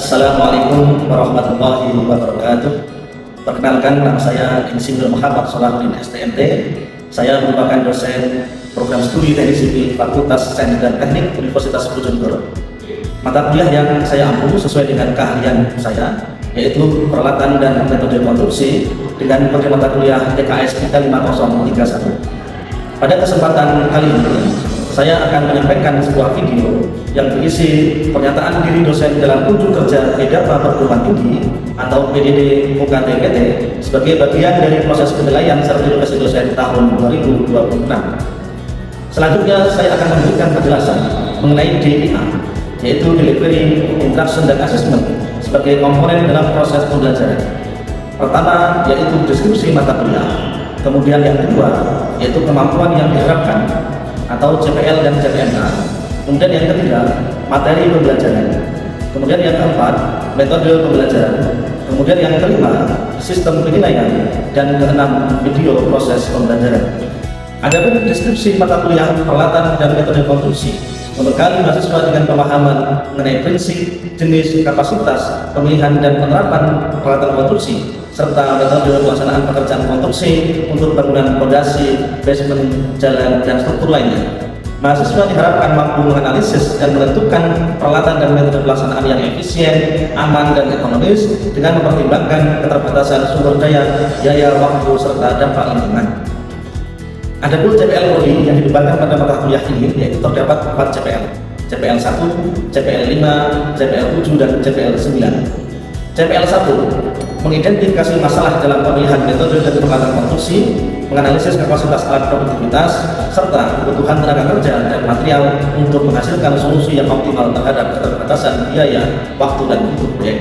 Assalamualaikum warahmatullahi wabarakatuh. Perkenalkan, nama saya Insinyur Muhammad Salahuddin STMT. Saya merupakan dosen program studi teknik sipil Fakultas Sains dan Teknik Universitas Bojonegoro. Mata kuliah yang saya ampu sesuai dengan keahlian saya, yaitu peralatan dan metode konstruksi dengan kode mata kuliah TKS 35031. Pada kesempatan kali ini, saya akan menyampaikan sebuah video yang berisi pernyataan diri dosen dalam kunjung kerja Edapa Perguruan Tinggi atau PDD UKT-PT sebagai bagian dari proses penilaian sertifikasi dosen tahun 2026. Selanjutnya saya akan memberikan penjelasan mengenai DIA, yaitu Delivery, Instruction, dan Assessment sebagai komponen dalam proses pembelajaran. Pertama yaitu deskripsi mata kuliah, kemudian yang kedua yaitu kemampuan yang diharapkan atau CPL dan CPNK, kemudian yang ketiga materi pembelajaran, kemudian yang keempat metode pembelajaran, kemudian yang kelima sistem penilaian, dan keenam video proses pembelajaran. Adapun deskripsi mata kuliah peralatan dan metode konstruksi membekali mahasiswa dengan pemahaman mengenai prinsip, jenis, kapasitas, pemilihan dan penerapan peralatan konstruksi serta metode pelaksanaan pekerjaan konstruksi untuk bangunan fondasi, basement, jalan, dan struktur lainnya. Mahasiswa diharapkan mampu menganalisis dan menentukan peralatan dan metode pelaksanaan yang efisien, aman, dan ekonomis dengan mempertimbangkan keterbatasan sumber daya, biaya, waktu, serta dampak lingkungan. Adapun CPL Prodi yang dibebankan pada mata kuliah ini yaitu terdapat 4 CPL: CPL 1, CPL 5, CPL 7, dan CPL 9. CPL 1 mengidentifikasi masalah dalam pemilihan metode dan peralatan konstruksi, menganalisis kapasitas alat produktivitas, serta kebutuhan tenaga kerja dan material untuk menghasilkan solusi yang optimal terhadap keterbatasan biaya, waktu, dan mutu proyek.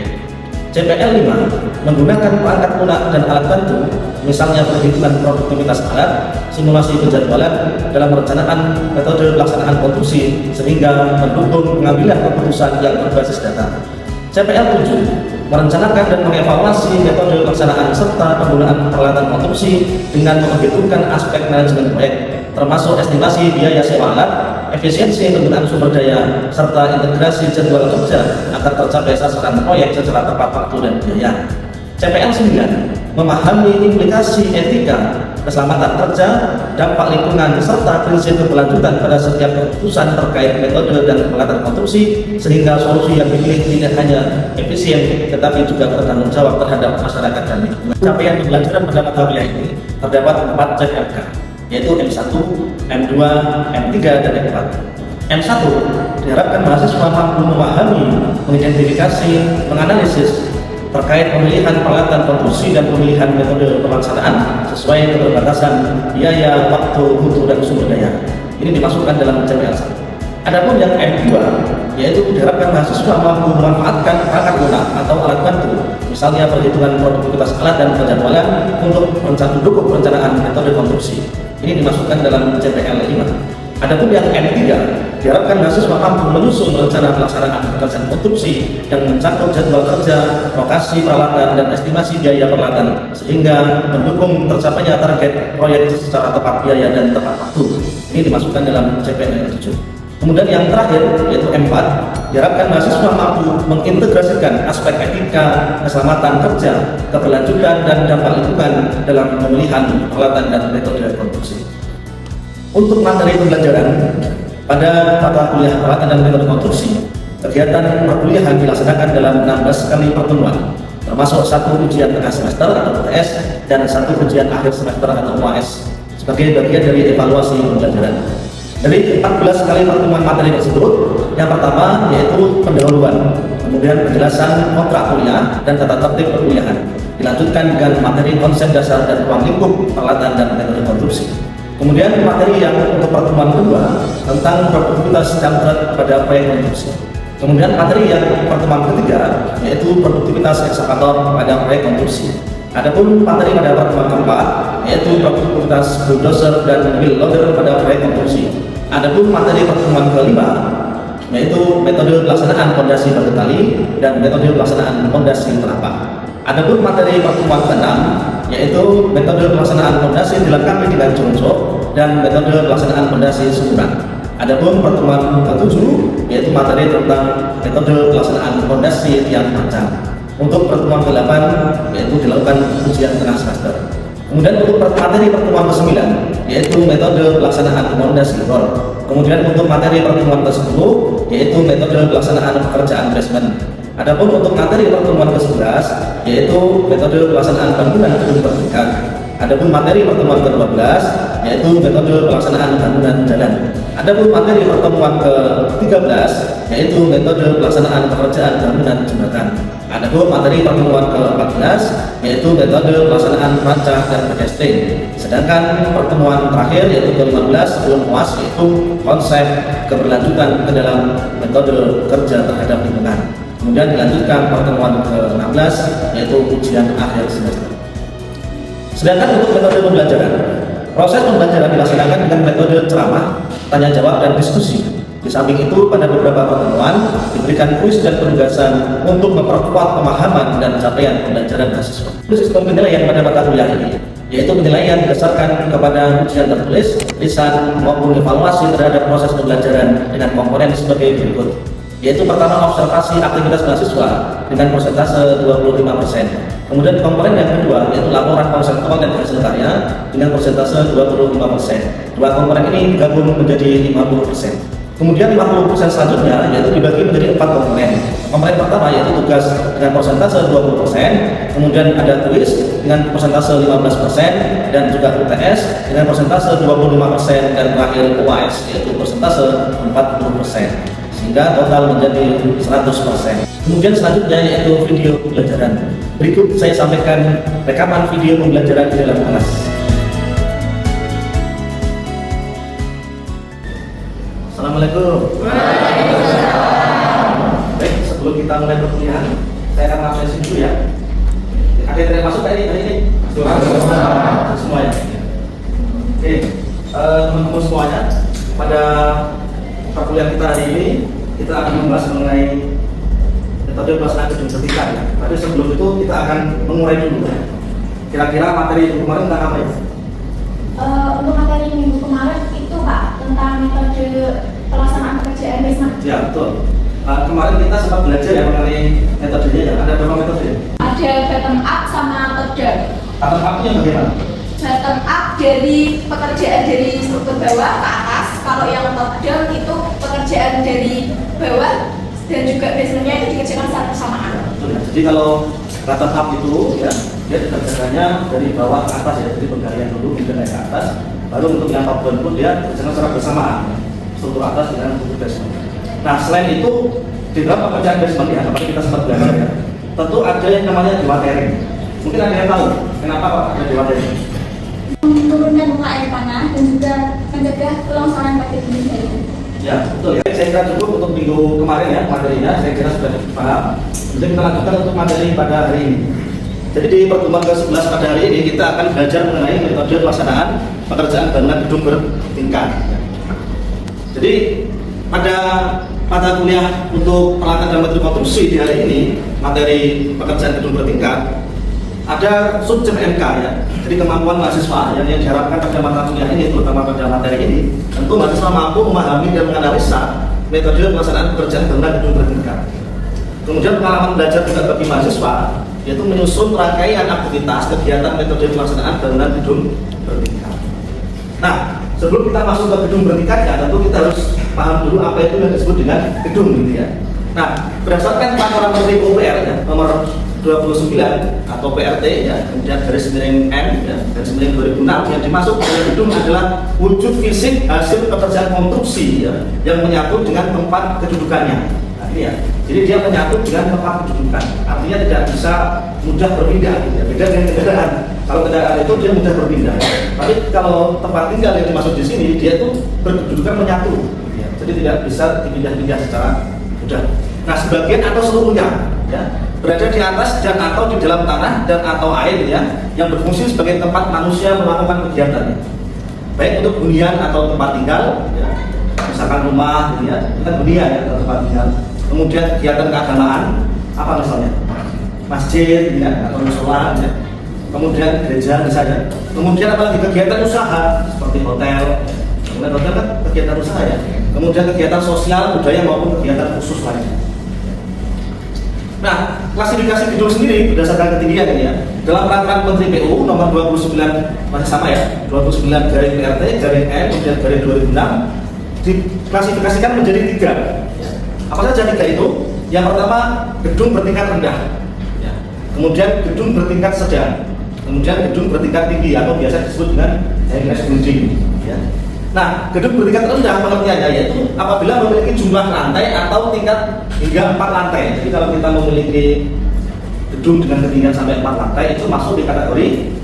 CPL 5 menggunakan perangkat lunak dan alat bantu, misalnya perhitungan produktivitas alat, simulasi penjadwalan dalam merencanakan metode pelaksanaan konstruksi sehingga mendukung pengambilan keputusan yang berbasis data. CPL 7 merencanakan dan mengevaluasi metode pelaksanaan serta penggunaan peralatan konstruksi dengan memperhitungkan aspek manajemen proyek, termasuk estimasi biaya sewa alat, efisiensi penggunaan sumber daya, serta integrasi jadwal kerja agar tercapai sasaran proyek secara tepat waktu dan biaya. CPL 9 memahami implikasi etika, keselamatan kerja, dampak lingkungan, serta prinsip keberlanjutan pada setiap keputusan terkait metode dan peralatan konstruksi sehingga solusi yang dipilih tidak hanya efisien tetapi juga bertanggung jawab terhadap masyarakat dan lingkungan. Capaian pembelajaran pada mata kuliah ini terdapat 4 CPLK, yaitu M1, M2, M3, dan M4. M1 diharapkan mahasiswa mampu memahami, mengidentifikasi, menganalisis terkait pemilihan peralatan konstruksi dan pemilihan metode pelaksanaan sesuai keterbatasan biaya, waktu, mutu, dan sumber daya. Ini dimasukkan dalam CPL 1. Adapun yang M2 yaitu diharapkan mahasiswa mampu memanfaatkan perangkat lunak atau alat bantu, misalnya perhitungan produktivitas alat dan penjadwalan untuk mendukung perencanaan metode konstruksi. Ini dimasukkan dalam CPL 5. Adapun yang M3 diharapkan mahasiswa mampu menyusun rencana pelaksanaan pekerjaan konstruksi yang mencakup jadwal kerja, lokasi peralatan, dan estimasi biaya peralatan sehingga mendukung tercapainya target proyek secara tepat biaya dan tepat waktu. Ini dimasukkan dalam CPL 7. Kemudian yang terakhir yaitu M4 diharapkan mahasiswa mampu mengintegrasikan aspek etika, keselamatan kerja, keberlanjutan, dan dampak lingkungan dalam pemilihan peralatan dan metode konstruksi. Untuk materi pembelajaran pada mata kuliah peralatan dan metode konstruksi, kegiatan perkuliahan dilaksanakan dalam 16 kali pertemuan, termasuk 1 ujian tengah semester atau UTS dan 1 ujian akhir semester atau UAS sebagai bagian dari evaluasi pembelajaran. Dari 14 kali pertemuan materi tersebut, yang pertama yaitu pendahuluan, kemudian penjelasan kontrak kuliah dan tata tertib perkuliahan, dilanjutkan dengan materi konsep dasar dan ruang lingkup peralatan dan metode konstruksi. Kemudian materi yang untuk pertemuan kedua tentang produktivitas jangkauan pada proyek konstruksi. Kemudian materi yang pertemuan ketiga yaitu produktivitas ekskavator pada proyek konstruksi. Adapun materi pada pertemuan keempat yaitu produktivitas bulldozer dan wheel loader pada proyek konstruksi. Adapun materi pertemuan kelima yaitu metode pelaksanaan fondasi batu tali dan metode pelaksanaan fondasi terapak. Adapun materi pertemuan ke-6 yaitu metode pelaksanaan fondasi dilengkapi dengan jongso dan metode pelaksanaan fondasi semburan. Adapun pertemuan ke-7 yaitu materi tentang metode pelaksanaan fondasi tiang panjang. Untuk pertemuan ke-8 yaitu dilakukan ujian tengah semester. Kemudian untuk materi pertemuan ke-9 yaitu metode pelaksanaan fondasi roll. Kemudian untuk materi pertemuan ke-10 yaitu metode pelaksanaan pekerjaan basement. Adapun untuk materi pertemuan ke-11 yaitu metode pelaksanaan bangunan gedung bertingkat. Adapun materi pertemuan ke-12 yaitu metode pelaksanaan bangunan jalan. Adapun materi pertemuan ke-13 yaitu metode pelaksanaan pekerjaan bangunan jembatan. Adapun materi pertemuan ke-14 yaitu metode pelaksanaan rancang dan pedestrian. Sedangkan pertemuan terakhir yaitu ke-15 sebelum UAS yaitu konsep keberlanjutan ke dalam metode kerja terhadap lingkungan. Kemudian dilanjutkan pertemuan ke-16 yaitu ujian akhir semester. Sedangkan untuk metode pembelajaran, proses pembelajaran dilaksanakan dengan metode ceramah, tanya jawab, dan diskusi. Di samping itu, pada beberapa pertemuan diberikan kuis dan penugasan untuk memperkuat pemahaman dan capaian pembelajaran mahasiswa. Sistem penilaian pada mata kuliah ini, yaitu penilaian berdasarkan kepada ujian tertulis, lisan, maupun evaluasi terhadap proses pembelajaran dengan komponen sebagai berikut. Yaitu pertama, observasi aktivitas mahasiswa dengan persentase 25%. Kemudian komponen yang kedua yaitu laporan konseptual dan hasil karya dengan persentase 25%. Dua komponen ini digabung menjadi 50%. Kemudian 50% selanjutnya yaitu dibagi menjadi 4 komponen. Komponen pertama yaitu tugas dengan persentase 20%, kemudian ada kuis dengan persentase 15% dan juga UTS dengan persentase 25% dan terakhir UAS yaitu persentase 40%. Sehingga total menjadi 100%. Kemudian selanjutnya yaitu video pembelajaran. Berikut saya sampaikan rekaman video pembelajaran di dalam kelas. Assalamualaikum. Baik, sebelum kita mulai perkuliahan, saya akan absensi dulu ya. Ada yang masuk tadi ini? Semua ya. Oke, teman-teman semuanya, pada perkuliahan kita hari ini kita akan membahas mengenai metode pelaksanaan gedung bertingkat ya. Tapi sebelum itu kita akan mengurai dulu ya. Kira-kira materi minggu kemarin tentang apa ya? Untuk materi minggu kemarin itu Pak tentang metode pelaksanaan pekerjaan basement. Ya betul. Kemarin kita sempat belajar ya mengenai metodenya ya. Ada berapa metode? Ada bottom up sama top down. Bottom up-nya bagaimana? Bottom up dari pekerjaan dari struktur bawah ke atas. Kalau yang top down itu pekerjaan dari bawah dan juga basementnya itu dikerjakan secara bersamaan. Betul ya. Jadi kalau bottom up itu ya dia dikerjakannya dari bawah ke atas ya. Jadi penggalian dulu kemudian naik ke atas. Baru untuk yang top down pun dia dikerjakan secara bersamaan. Struktur atas dengan struktur basement. Nah selain itu di dalam pekerjaan basement ya, seperti kita sempat belajar ya, tentu ada yang namanya dewatering. Mungkin ada yang tahu kenapa Pak ada dewatering? Menurunkan muka air tanah dan juga mencegah longsoran pada dinding air. Ya betul ya. Saya kira cukup untuk minggu kemarin ya materinya. Saya kira sudah paham. Jadi kita lanjutkan untuk materi pada hari ini. Jadi di pertemuan ke-11 pada hari ini kita akan belajar mengenai metode pelaksanaan pekerjaan bangunan gedung bertingkat. Jadi pada mata kuliah untuk peralatan dan metode konstruksi di hari ini, materi pekerjaan gedung bertingkat, ada subjek MK ya. Jadi kemampuan mahasiswa yang diharapkan pada mata kuliah ini, terutama pada materi ini, tentu mahasiswa mampu memahami dan menganalisa metode pelaksanaan pekerjaan bangunan gedung bertingkat. Kemudian pengalaman belajar juga bagi mahasiswa, yaitu menyusun rangkaian aktivitas kegiatan metode pelaksanaan bangunan gedung bertingkat. Nah, sebelum kita masuk ke gedung bertingkat ya, tentu kita harus paham dulu apa itu yang disebut dengan gedung gitu ya. Nah, berdasarkan peraturan Menteri PUPR ya, nomor 29 atau PRT ya, kemudian garis miring M ya, garis miring 2006 yang dimaksud oleh gedung adalah wujud fisik hasil pekerjaan konstruksi ya, yang menyatu dengan tempat kedudukannya. Nah, ini ya. Jadi dia menyatu dengan tempat kedudukan. Artinya tidak bisa mudah berpindah gitu ya. Beda dengan kendaraan. Kalau kendaraan itu dia mudah berpindah. Tapi kalau tempat tinggal yang dimaksud di sini dia itu berkedudukan menyatu. Ya. Jadi tidak bisa dipindah-pindah secara mudah. Nah, sebagian atau seluruhnya ya, berada di atas dan atau di dalam tanah dan atau air ya, yang berfungsi sebagai tempat manusia melakukan kegiatan. Baik untuk hunian atau tempat tinggal ya. Misalkan rumah gitu ya, kita hunian ya, atau tempat tinggal. Kemudian kegiatan keagamaan apa misalnya? Masjid ya, atau mushola ya. Kemudian gereja misalnya. Kemudian apalagi kegiatan usaha seperti hotel, Bangunan hotel kan kegiatan usaha ya. Kemudian kegiatan sosial, budaya maupun kegiatan khusus lainnya. Nah, klasifikasi gedung sendiri berdasarkan ketinggian ini ya. Dalam peraturan Menteri PU nomor 29 masih sama ya, 29 garing PRT garing N kemudian garing 2006 diklasifikasikan menjadi 3. Apa saja 3 itu? Yang pertama, gedung bertingkat rendah. Ya. Kemudian gedung bertingkat sedang. Kemudian gedung bertingkat tinggi atau biasa disebut dengan high-rise building. Ya. Nah, gedung bertingkat rendah pengertiannya yaitu apabila memiliki jumlah lantai atau tingkat hingga 4 lantai. Jadi kalau kita memiliki gedung dengan ketinggian sampai 4 lantai itu masuk di kategori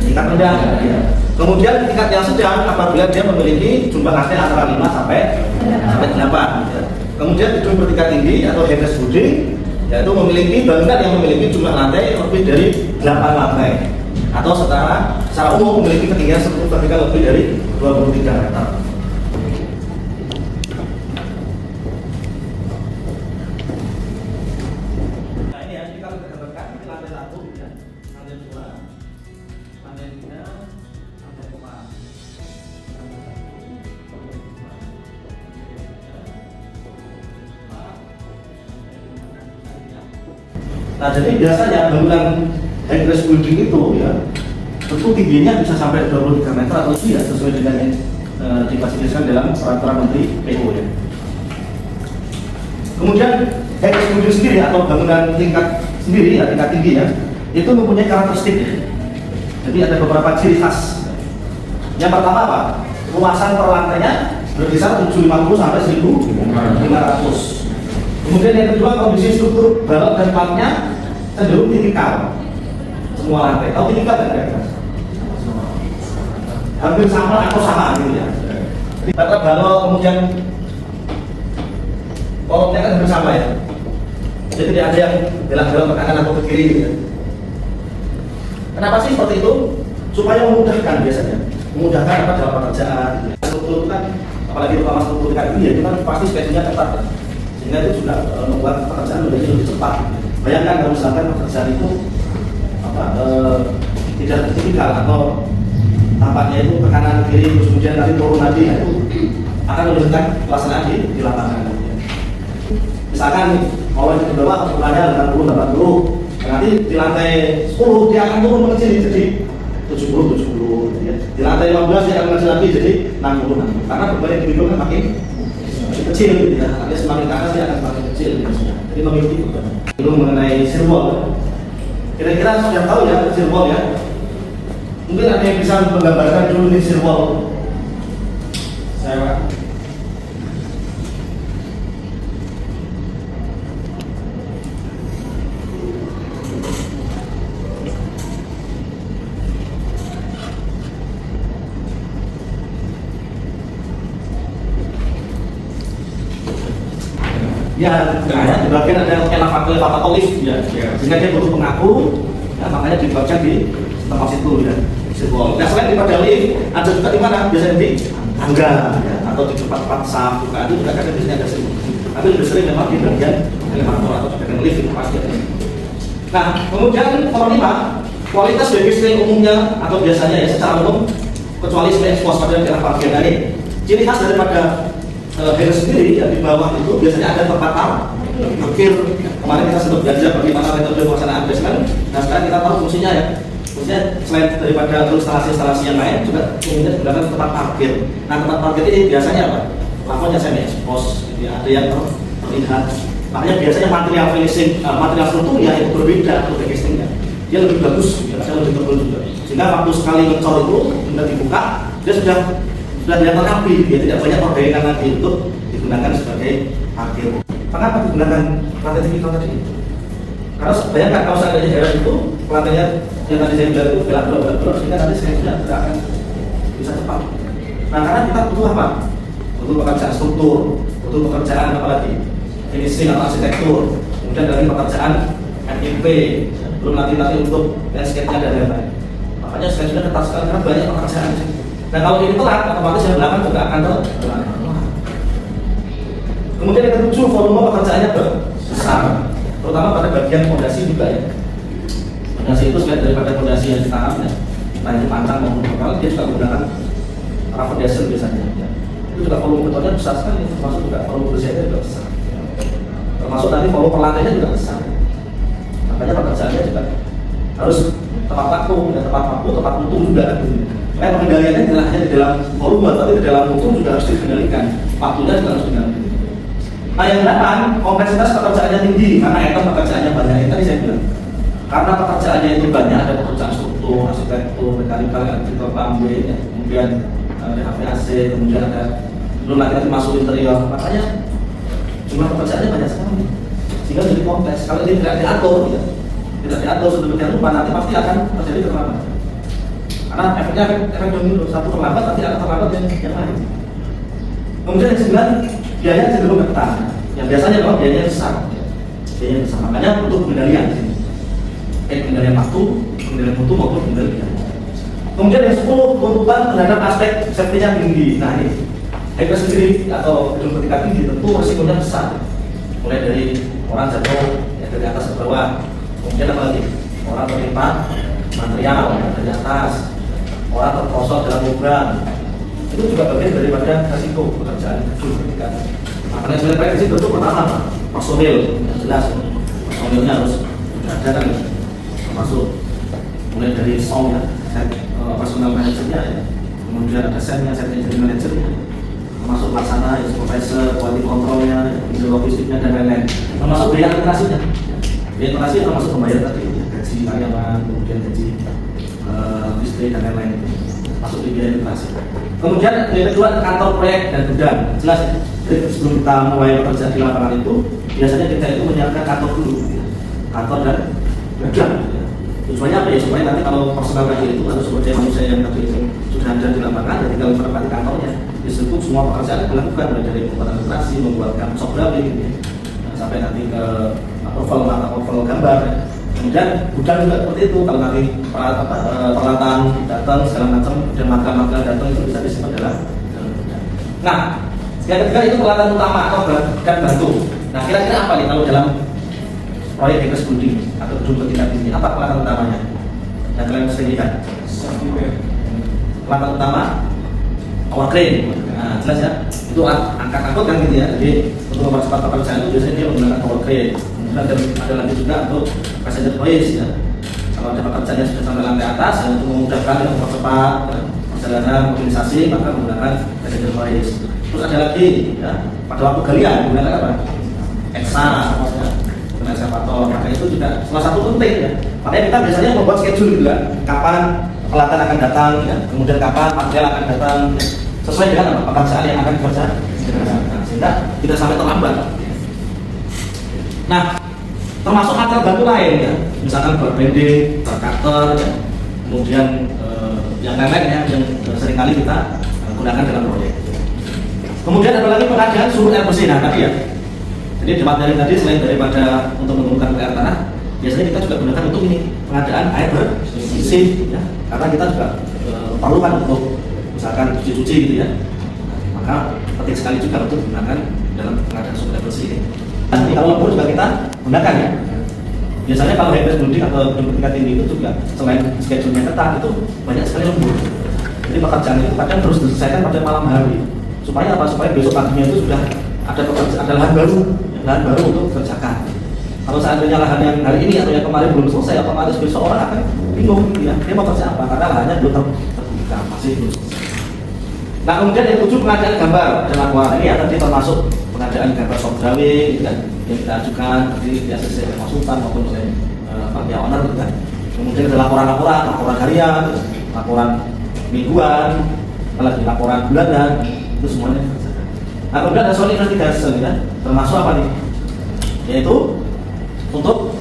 tingkat rendah. Ya. Kemudian tingkat yang sedang apabila dia memiliki jumlah lantai antara 5 sampai 8. Ya. Kemudian gedung bertingkat tinggi atau high-rise building yaitu memiliki bangunan yang memiliki jumlah lantai lebih dari 8 lantai atau secara umum memiliki ketinggian struktur vertikal lebih dari 23 meter. Nah ini ya, jadi kalau kita gambarkan ini lantai 1 ya, lantai 2, lantai 3, lantai 4. Nah jadi biasanya bangunan high-rise building itu ya tentu tingginya bisa sampai 23 meter atau lebih ya sesuai dengan yang diklasifikasikan dalam peraturan Menteri PU ya. Kemudian high-rise building sendiri atau bangunan tingkat sendiri ya, tingkat tinggi ya, itu mempunyai karakteristik ya. Jadi ada beberapa ciri khas. Yang pertama apa? Luasan per lantainya berkisar 750 sampai 1.500. Kemudian yang kedua, kondisi struktur balok dan platnya cenderung tipikal semua lantai. Tahu tipikal kan kira-kira? Hampir sama atau sama gitu ya. Bata balok kemudian kolomnya kan hampir sama ya. Jadi tidak ada yang belak-belak ke kanan atau ke kiri gitu ya. Kenapa sih seperti itu? Supaya memudahkan biasanya. Memudahkan apa dalam pekerjaan gitu ya. Struktur itu kan, apalagi terutama struktur kayak ini ya, itu kan pasti spesialnya ketat kan. Sehingga itu sudah membuat pekerjaan menjadi lebih cepat. Bayangkan kalau misalkan pekerjaan itu tidak tipikal atau tampaknya itu ke kanan kiri terus kemudian nanti turun lagi, itu akan menyulitkan pelaksanaan di lapangan. Misalkan kalau di bawah ukurannya 80 nanti di lantai 10 dia akan turun mengecil jadi 70 ya. Di lantai 15 dia akan mengecil lagi jadi 60 karena beban yang dipikul kan makin kecil gitu ya, artinya semakin ke atas dia akan semakin kecil gitu. Jadi mengikuti beban. Itu mengenai shear wall. Kira-kira sudah tahu ya shear wall ya? Mungkin ada yang bisa menggambarkan dulu nih shear wall. Saya Pak. Ya, di bagian ada elevator lift ya, sehingga dia butuh pengaku, ya, makanya dibaca di tempat situ ya. Nah selain daripada lift, ada juga di mana? Biasanya di tangga ya, atau di tempat-tempat saf juga itu juga kadang biasanya ada situ. Tapi lebih sering memang di bagian elevator atau di bagian lift itu pasti ada. Nah kemudian nomor 5, kualitas bagi listrik umumnya atau biasanya ya secara umum kecuali selain swaspada daerah bagian ini, ciri khas daripada high-rise sendiri ya di bawah itu biasanya ada tempat parkir. Kemarin kita sempat belajar bagaimana metode pelaksanaan basement. Nah sekarang kita tahu fungsinya ya. Fungsinya selain daripada instalasi-instalasi yang lain juga kemudian menggunakan tempat parkir. Nah tempat parkir ini biasanya apa? Plafonnya semi expose, jadi ada yang terlihat. Makanya biasanya material finishing, material strukturnya itu berbeda untuk casingnya. Dia lebih bagus, dia lebih tebal juga. Sehingga waktu sekali ngecor itu sudah dibuka, dia sudah kelihatan rapi, dia tidak banyak perbaikan lagi untuk digunakan sebagai parkir. Kenapa digunakan lantai tipikal tadi? Karena bayangkan kalau seandainya daerah itu lantainya yang tadi saya bilang itu belak-belak sehingga nanti saya tidak akan bisa cepat. Nah karena kita butuh apa? Butuh pekerjaan struktur, butuh pekerjaan apalagi finishing atau arsitektur, kemudian dari pekerjaan MIP, belum nanti untuk landscape-nya dan lain-lain. Makanya saya sudah ketat sekali karena banyak pekerjaan. Nah kalau ini telat, otomatis yang belakang juga akan telat. Kemudian yang ketujuh, volume pekerjaannya besar, terutama pada bagian fondasi juga ya. Fondasi itu selain daripada fondasi yang ditanam ya, entah itu pancang maupun bekal, dia juga menggunakan foundation biasanya ya. Itu juga volume betonnya besar sekali, termasuk juga volume bersihnya juga besar ya. Termasuk nanti volume perlantainya juga besar, makanya pekerjaannya juga harus tepat waktu, ya, tepat waktu, tepat mutu juga gitu. Pengendaliannya tidak hanya di dalam volume, tapi di dalam mutu juga harus dikendalikan, waktunya juga harus dikendalikan. Nah yang kedelapan, kompleksitas pekerjaannya tinggi karena item pekerjaannya banyak. Yang tadi saya bilang, karena pekerjaannya itu banyak, ada pekerjaan struktur, arsitektur, mekanikal, elektrikal, plumbing, ya, kemudian HVAC, kemudian ada belum lagi masuk interior, makanya jumlah pekerjaannya banyak sekali, sehingga jadi kompleks. Kalau ini tidak diatur, ya, tidak diatur sedemikian rupa, nanti pasti akan terjadi keterlambatan. Karena efek domino, satu terlambat, nanti akan terlambat yang lain. Kemudian yang sembilan, biaya cenderung ketat. Yang biasanya kalau biayanya besar, biayanya besar. Makanya untuk pengendalian, pengendalian waktu, pengendalian mutu maupun pengendalian biaya. Kemudian yang 10, tuntutan terhadap aspek safety-nya tinggi. Nah ini, hacker sendiri atau gedung ketika tinggi tentu resikonya besar. Mulai dari orang jatuh ya, dari atas ke bawah, kemudian apa lagi? Orang tertimpa material dari atas, orang terprosok dalam lubang. Itu juga bagian daripada resiko pekerjaan gedung ketika. Makanya sebenarnya resiko itu pertama personil, yang jelas personilnya harus ada kan, termasuk mulai dari sound ya, personal manajernya ya, kemudian ada setnya, set engineering manajernya, termasuk pelaksana, ya, supervisor, quality controlnya, logistiknya dan lain-lain, termasuk biaya administrasinya. Biaya administrasi termasuk membayar tadi ya, gaji karyawan, kemudian gaji listrik dan lain-lain, masuk di biaya administrasi. Kemudian yang kedua kantor proyek dan gudang, jelas ya. Jadi sebelum kita mulai bekerja di lapangan itu, biasanya kita itu menyiapkan kantor dulu, ya. Kantor dan gudang. Ya. Tujuannya apa ya? Supaya nanti kalau personal tadi itu atau sebagai manusia yang tadi itu sudah ada di lapangan, jadi kalau menempati kantornya, disebut semua pekerjaan dilakukan mulai dari pembuatan administrasi, membuatkan software gitu, ya. Sampai nanti ke approval gambar. Ya. Kemudian gudang juga seperti itu, kalau nanti peralatan datang segala macam dan material datang itu bisa disimpan dalam gudang. Nah, yang ketiga itu peralatan utama atau dan bantu. Nah, kira-kira apa nih kalau dalam proyek Hackers Building atau gedung bertingkat tinggi, apa peralatan utamanya yang kalian mesti lihat? Peralatan utama tower crane. Nah, jelas ya, itu angkat-angkut kan gitu ya. Jadi untuk mempercepat pekerjaan itu biasanya dia menggunakan tower crane. Kemudian ada lagi juga untuk passenger hoist ya. Kalau ada pekerjaannya sudah sampai lantai atas, ya, untuk memudahkan dan mempercepat ya, perjalanan mobilisasi, maka menggunakan passenger hoist. Terus ada lagi ya, pada waktu galian menggunakan apa? Eksa, ya. Ekskavator, maka itu juga salah satu penting ya. Makanya kita biasanya membuat schedule juga, kapan peralatan akan datang, ya. Kemudian kapan material akan datang, ya. Sesuai dengan apa pekerjaan yang akan dikerjakan, sehingga tidak sampai terlambat. Nah, termasuk material bantu lain ya, misalkan berbending, bercutter, ya. Kemudian yang lain-lain ya, yang seringkali kita gunakan dalam proyek. Kemudian ada lagi pengadaan suhu air bersih, nah tadi ya. Jadi di materi tadi selain daripada untuk menurunkan air tanah, biasanya kita juga gunakan untuk ini pengadaan air bersih, ya. Karena kita juga perlu kan untuk misalkan cuci-cuci gitu ya. Maka penting sekali juga untuk digunakan dalam pengadaan sumber air bersih ini. Nanti kalau lembur juga kita gunakan ya. Biasanya kalau Hackers Building atau gedung bertingkat tinggi itu juga selain schedule-nya ketat itu banyak sekali lembur. Jadi pekerjaan itu kadang harus diselesaikan pada malam hari. Supaya apa? Supaya besok paginya itu sudah ada lahan baru untuk dikerjakan. Kalau seandainya lahan yang hari ini atau yang kemarin belum selesai, otomatis besok orang akan bingung gitu ya, dia mau kerja apa karena lahannya belum terbuka, masih belum selesai. Nah kemudian yang 7 pengadaan gambar dan laporan ini ya tadi termasuk pengadaan gambar soft drawing gitu kan, yang kita ajukan tadi biasa oleh konsultan maupun oleh pihak owner gitu kan. Kemudian ada laporan harian, laporan mingguan, apalagi laporan bulanan, itu semuanya. Nah, kemudian ada soal investigasi ya, termasuk apa nih? Yaitu untuk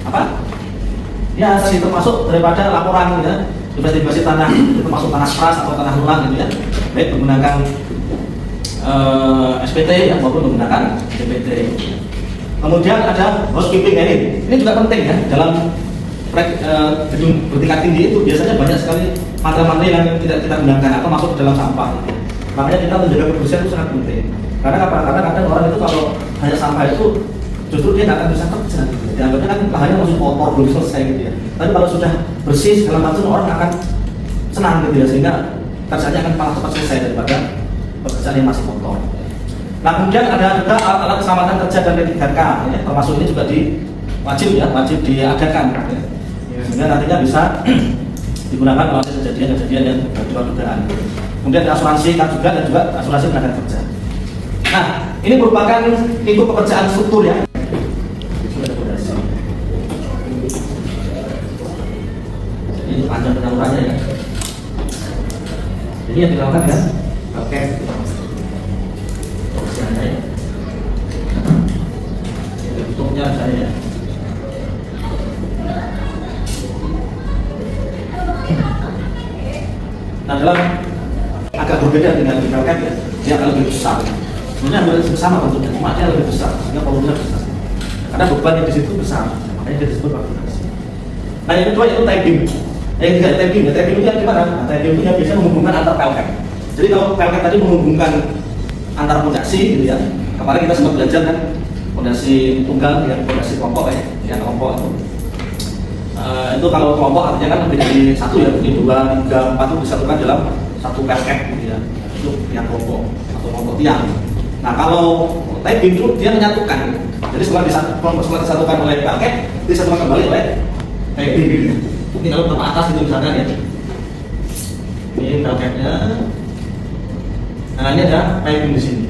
apa? Ya, tadi termasuk daripada laporan ya, investigasi tanah, termasuk tanah keras atau tanah lunak gitu ya. Baik menggunakan SPT ya, maupun menggunakan DPT. Kemudian ada housekeeping ini. Ini juga penting ya dalam gedung bertingkat tinggi itu biasanya banyak sekali material-material yang tidak kita gunakan atau masuk ke dalam sampah. Makanya kita menjaga kebersihan itu sangat penting. Karena apa? Karena kadang orang itu kalau hanya sampah itu justru dia tidak akan bisa kerja. Dianggapnya kan lahannya masih kotor belum selesai gitu ya. Tapi kalau sudah bersih segala macam orang akan senang gitu ya, sehingga kerjanya akan malah cepat selesai daripada pekerjaan yang masih kotor. Nah kemudian ada juga alat keselamatan kerja dan P3K ya, termasuk ini juga wajib diadakan ya. Sehingga nantinya bisa digunakan kalau ada kejadian-kejadian yang dugaan. Kemudian asuransi kan juga, dan juga asuransi tenaga kerja. Nah ini merupakan itu pekerjaan struktur ya. Ini panjang penyalurannya ya. Jadi yang dilakukan ya, oke. Pekerjaannya ya. Bentuknya saya ya. Nah dalam agak berbeda dengan di Belkan ya, dia akan lebih besar. Sebenarnya hampir sama bentuknya, cuma dia lebih besar, sehingga volumenya besar. Karena beban yang di situ besar, makanya dia disebut fabrikasi. Nah yang kedua itu typing. Yang ketiga typing. Typing itu yang gimana? Nah, typing itu yang bisa menghubungkan antar pelken. Jadi kalau pelken tadi menghubungkan antar fondasi gitu ya. Kemarin kita sempat belajar kan fondasi tunggal dengan fondasi kelompok ya, yang kelompok itu. Itu kalau kelompok artinya kan lebih dari satu ya, mungkin 2, 3, 4 itu disatukan dalam satu pelken gitu ya. Itu yang kelompok atau kelompok tiang. Nah kalau typing itu dia menyatukan. Jadi setelah disatukan oleh pelken, disatukan kembali oleh typing. Ini kalau ke atas itu misalkan ya. Ini pelkennya. Nah ini ada typing di sini.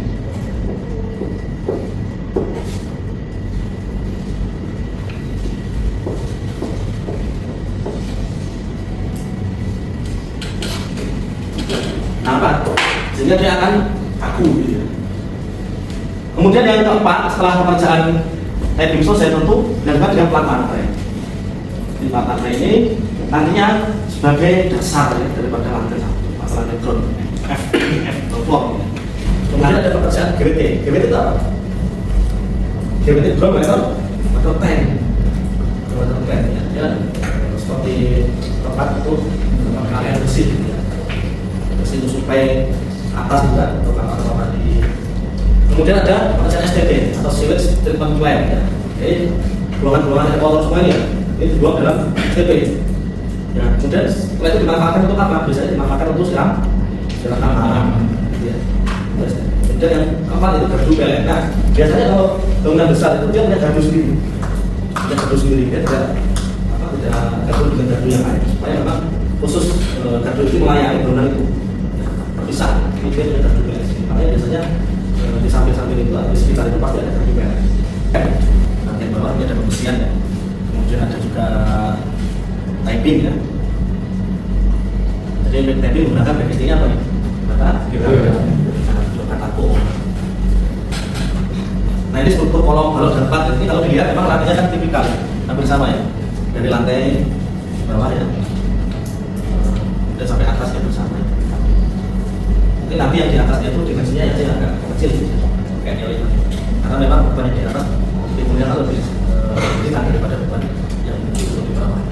Nah, sehingga dia akan kaku gitu ya. Kemudian yang keempat, setelah pekerjaan typing selesai tentu dilakukan dengan plat materai. Di plat materai ini nantinya sebagai dasar ya, daripada lantai satu, lantai ground, floor. Kemudian ada pekerjaan GWT. GWT itu apa? GWT ground atau tank ya, seperti tempat untuk air bersih ya. Itu supaya atas juga untuk kamar-kamar di. Kemudian ada pekerjaan STP atau sewage treatment plant ya. Jadi buangan-buangan yang kotor semua ini ya, ini dibuang dalam STP. Ya, kemudian setelah itu dimanfaatkan untuk apa? Biasanya dimanfaatkan untuk siram tanah. Ya. Kemudian yang keempat itu gardu PLN. Nah, biasanya kalau bangunan besar itu dia punya gardu sendiri. Dia tidak gardu dengan gardu yang lain. Supaya memang khusus gardu itu melayani bangunan itu. Bisa, ini dia punya gardu PLN. Makanya biasanya di samping-samping itu, di sekitar itu pasti ada gardu PLN. Nanti yang bawah ini ada pembersihan ya. Kemudian ada juga typing ya. Jadi typing menggunakan backend-nya apa ya? Kataku. Nah ini struktur kolom balok dan plat ini kalau dilihat memang lantainya kan tipikal, hampir sama ya. Dari lantai bawah ya, dan sampai atasnya bersama. Mungkin nanti yang di atasnya itu dimensinya yang agak kecil, kayak ini. Karena memang beban yang di atas timbulnya lebih ringan daripada beban yang di bawah.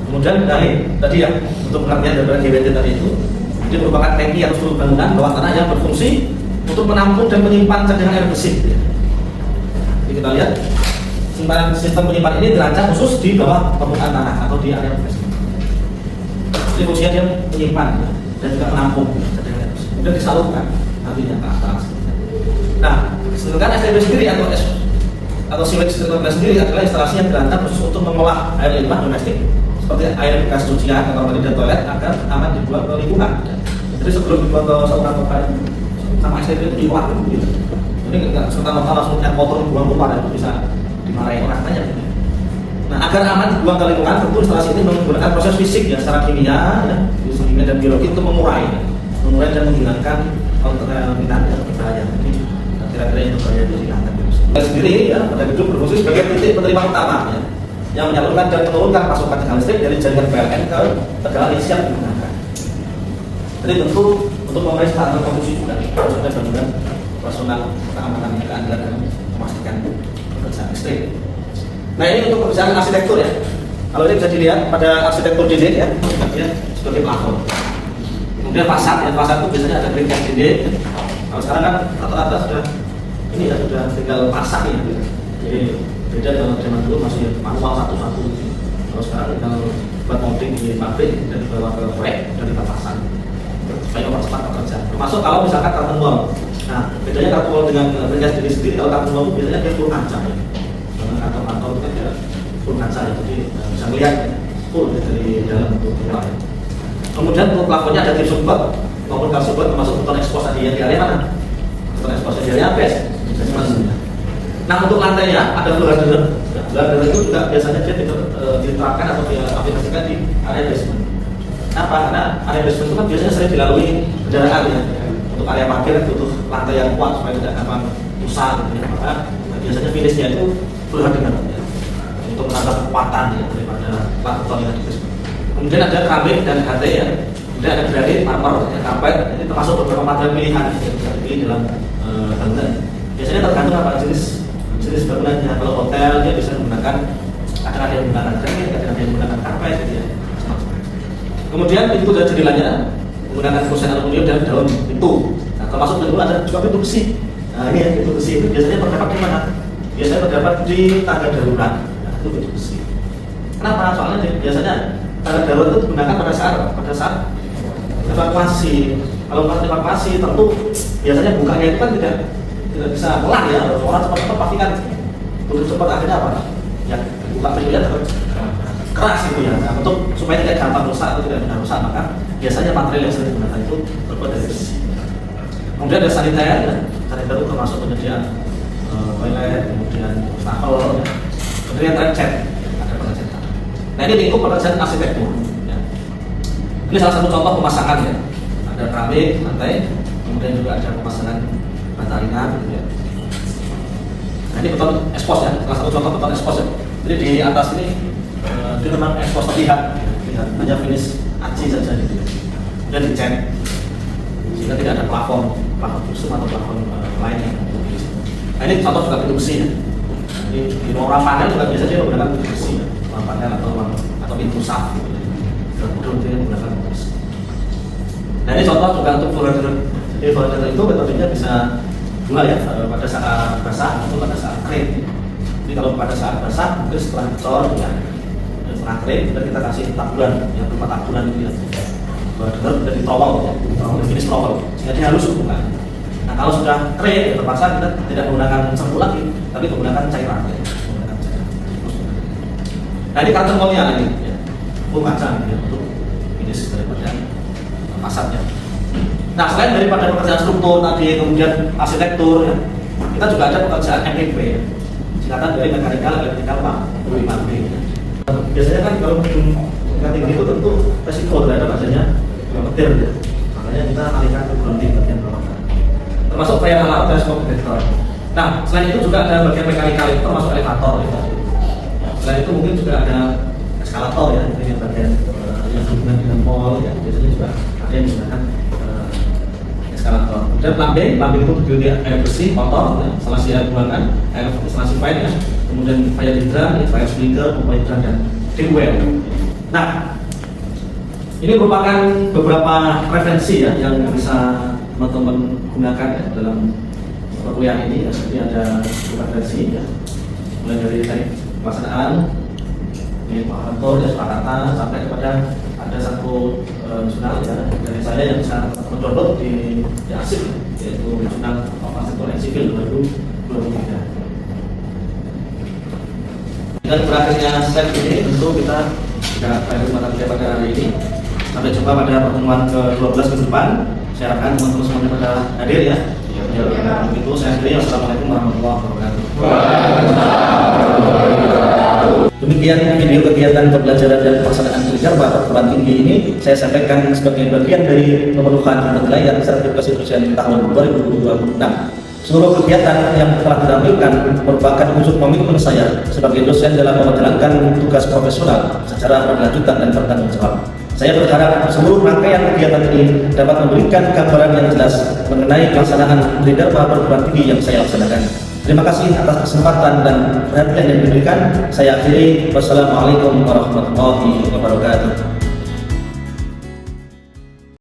Kemudian dari tadi ya, untuk pengertian daripada GWT tadi itu, dia merupakan tangki atau struktur bangunan bawah tanah yang berfungsi untuk menampung dan menyimpan cadangan air bersih. Jadi kita lihat simpanan sistem penyimpanan ini dirancang khusus di bawah permukaan tanah atau di area bersih. Jadi fungsinya dia menyimpan dan juga menampung cadangan air bersih. Kemudian disalurkan nantinya ke atas. Nah, sedangkan STP sendiri atau sewage treatment plant sendiri adalah instalasi yang dirancang khusus untuk mengolah air limbah domestik seperti air bekas cucian, kamar mandi dan toilet agar aman dibuang ke lingkungan. Jadi sebelum dibuang ke saluran pompa sama STP itu diolah dulu gitu. Jadi nggak serta-merta langsung yang kotor dibuang keluar, itu bisa dimarahin orang banyak. Nah agar aman dibuang ke lingkungan, tentu instalasi ini menggunakan proses fisik ya, secara kimia, ya, kimia dan biologi untuk mengurai dan menghilangkan kontaminasi yang berbahaya. Jadi kira-kira yang berbahaya itu dihilangkan. Sendiri ya, pada gedung berfungsi sebagai titik penerima utama ya, yang menyalurkan dan menurunkan pasokan tegangan listrik dari jaringan PLN ke tegangan yang siap digunakan. Jadi tentu untuk mengurai standar konstruksi juga harus ada bangunan operasional keamanan keadilan dan memastikan pekerjaan listrik. Nah ini untuk pekerjaan arsitektur ya. Kalau ini bisa dilihat pada arsitektur dinding ya, sebagai plafon. Kemudian fasad ya, fasad itu biasanya ada bingkai dinding. Kalau sekarang kan rata-rata sudah ini ya sudah tinggal pasang ya. Jadi beda dengan zaman dulu masih manual satu-satu. Kalau sekarang tinggal buat molding di pabrik dan dibawa ke proyek dan dipasang supaya mempercepat pekerja. Termasuk kalau misalkan karton wall. Nah, bedanya karton wall dengan ringkas diri sendiri, kalau karton wall itu biasanya dia full kaca ya. Kantor-kantor itu kan dia full kaca ya, jadi bisa melihat full dari dalam untuk luar. Kemudian untuk plafonnya ada tip support maupun car support, termasuk beton expose tadi yang di area mana? Beton expose di area base. Nah, untuk lantainya ada floor hardener. Floor hardener itu juga biasanya dia diterapkan atau diaplikasikan di area basement. Kenapa? Karena area basement itu kan biasanya sering dilalui kendaraan ya. Untuk area parkir butuh lantai yang kuat supaya tidak gampang rusak gitu ya. Maka biasanya finishnya itu floor hardener ya. Untuk menambah kekuatan ya daripada plat beton yang di basement. Kemudian ada keramik dan HT ya. Kemudian ada granit, marmer, ya, karpet. Ini termasuk beberapa material pilihan yang bisa dipilih dalam bangunan. Biasanya tergantung apa jenis bangunannya. Kalau hotel dia bisa menggunakan, kadang ada yang menggunakan granit, kadang ada yang menggunakan karpet gitu ya. Kemudian pintu dan jendelanya menggunakan kusen aluminium dan daun pintu. Nah, termasuk pintu ada juga pintu besi. Nah, ini ya pintu besi itu biasanya terdapat di mana? Biasanya terdapat di tangga darurat. Nah, itu pintu besi. Kenapa? Soalnya biasanya tangga darurat itu digunakan pada saat evakuasi. Kalau pas evakuasi tentu biasanya bukanya itu kan tidak bisa pelan ya. Orang cepat-cepat pasti kan butuh cepat, akhirnya apa? Ya buka pintunya keras gitu ya. Nah, untuk supaya tidak gampang rusak atau tidak mudah rusak, maka biasanya material yang sering digunakan itu terbuat dari besi. Kemudian ada saniter ya. Saniter itu termasuk penyediaan toilet, kemudian wastafel, ya. Kemudian cat, ada pengecetan. Nah, ini lingkup pekerjaan arsitektur ya. Ini salah satu contoh pemasangan ya. Ada keramik, lantai, kemudian juga ada pemasangan bata ringan gitu ya. Nah, ini beton expose ya, salah satu contoh beton expose ya. Jadi di atas ini dia memang expose terlihat, hanya finish aci saja gitu ya. Dan dicat sehingga tidak ada plafon busum atau plafon lainnya. Nah, ini contoh juga pintu besi ya. Di ruang panel juga biasanya menggunakan pintu besi ya. Ruang panel atau pintu saf gitu ya. Kemudian dia menggunakan pintu besi. Nah, ini contoh juga untuk floor hardener. Jadi floor hardener itu metodenya bisa dua ya, pada saat basah atau pada saat kering. Jadi kalau pada saat basah, mungkin setelah dicor ya, setelah kering, kita kasih tabulan, yang berupa tabulan itu ya. Floor hardener sudah ditowel ya, finish towel, sehingga dia halus bukan. Nah, kalau sudah kering, ya terpaksa kita tidak menggunakan sempu lagi, tapi menggunakan cairan ya. Nah, ini karton wall-nya ini ya, full kaca ya, untuk finish daripada fasadnya. Nah, selain daripada pekerjaan struktur tadi, kemudian arsitektur ya, kita juga ada pekerjaan MEP ya. Singkatan dari mekanikal, elektrikal, PMP ya. Biasanya kan kalau gedung tingkat tinggi itu tentu resiko terhadap adanya petir ya. Makanya kita alihkan ke grounding bagian bawah. Termasuk fire alarm dan smoke detector. Nah, selain itu juga ada bagian mekanikal itu termasuk elevator ya. Selain itu mungkin juga ada eskalator ya, ini bagian yang berhubungan dengan mall ya. Biasanya juga ada yang menggunakan eskalator. Kemudian plumbing itu terdiri dari air bersih, kotor, ya, instalasi air buangan, air instalasi pipe ya, kemudian fire hydrant, fire sprinkler, pompa hydrant dan deep well. Nah, ini merupakan beberapa referensi ya yang bisa teman-teman gunakan ya dalam perkuliahan ini. Ya. Jadi ada referensi ya, mulai dari pelaksanaan, ini Pak Harto, ya, Surakarta, sampai kepada ada satu jurnal ya dari saya yang bisa mendownload di arsip, yaitu jurnal Operasi Kolek Sipil 2023. Dan berakhirnya slide ini tentu kita tidak akhiri mata kuliah pada hari ini. Sampai jumpa pada pertemuan ke-12 ke depan. Saya harapkan teman-teman semuanya pada hadir ya. Begitu saya akhiri. Wassalamualaikum warahmatullahi wabarakatuh. Demikian video kegiatan pembelajaran dan pelaksanaan kerja perguruan tinggi ini saya sampaikan sebagai bagian dari pemenuhan penilaian sertifikasi dosen tahun 2026. Seluruh kegiatan yang telah ditampilkan merupakan wujud komitmen saya sebagai dosen dalam menjalankan tugas profesional secara berkelanjutan dan bertanggung jawab. Saya berharap seluruh rangkaian kegiatan ini dapat memberikan gambaran yang jelas mengenai pelaksanaan Tridharma perguruan tinggi yang saya laksanakan. Terima kasih atas kesempatan dan perhatian yang diberikan. Saya akhiri. Wassalamualaikum warahmatullahi wabarakatuh.